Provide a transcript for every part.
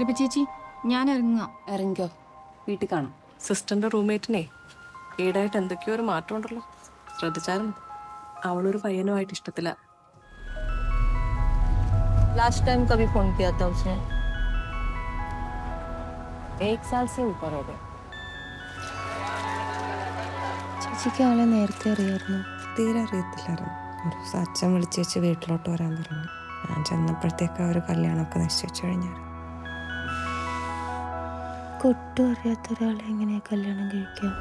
റിപ്പ ചേച്ചി ഞാൻ ഇറങ്ങാം. ഇറങ്ങിക്കോ, വീട്ടിൽ കാണാം. സിസ്റ്ററിന്റെ റൂംമേറ്റിനെ ഈടായിട്ട് എന്തൊക്കെയോ ഒരു മാറ്റം ഉണ്ടല്ലോ, ശ്രദ്ധിച്ചാലും അവളൊരു പയ്യനുമായിട്ട് ഇഷ്ടത്തില്ല. लास्ट टाइम कभी फोन किया था उसने? 1 साल से ऊपर हो गए. ചേച്ചിക്ക് അവളെ നേരത്തെ അറിയായിരുന്നു? തീരെ അറിയത്തില്ലായിരുന്നു. ഒരു ദിവസം അച്ഛൻ വിളിച്ച് വെച്ച് വീട്ടിലോട്ട് വരാൻ പറഞ്ഞു. ഞാൻ ചെന്നപ്പോഴത്തേക്ക് അവർ കല്യാണമൊക്കെ നിശ്ചയിച്ചു കഴിഞ്ഞായിരുന്നു. ഒട്ടും അറിയാത്ത ഒരാളെ എങ്ങനെയാ കല്യാണം കഴിക്കാം?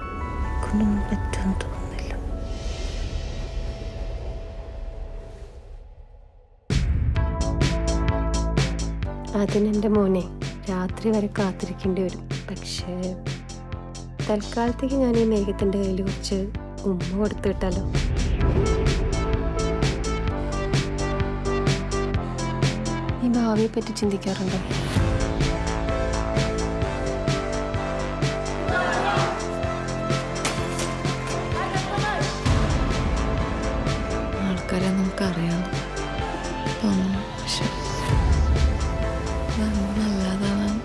കൊണ്ടൊന്നും പറ്റുമെന്ന് തോന്നുന്നില്ല. അതിനെൻ്റെ മോനെ രാത്രി വരെ കാത്തിരിക്കേണ്ടി വരും. പക്ഷേ തൽക്കാലത്തേക്ക് ഞാൻ ഈ മേഘത്തിൻ്റെ കയ്യിൽ കുറച്ച് ഉമ്മ കൊടുത്തു വിട്ടാലോ? ഈ ഭാവിയെ പറ്റി ചിന്തിക്കാറുണ്ടോ? ആൾക്കാരെ നമുക്കറിയാം തോന്നുന്നു, പക്ഷെ നല്ലതാവാൻ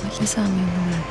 വലിയ സമയമൊന്നും വേണം.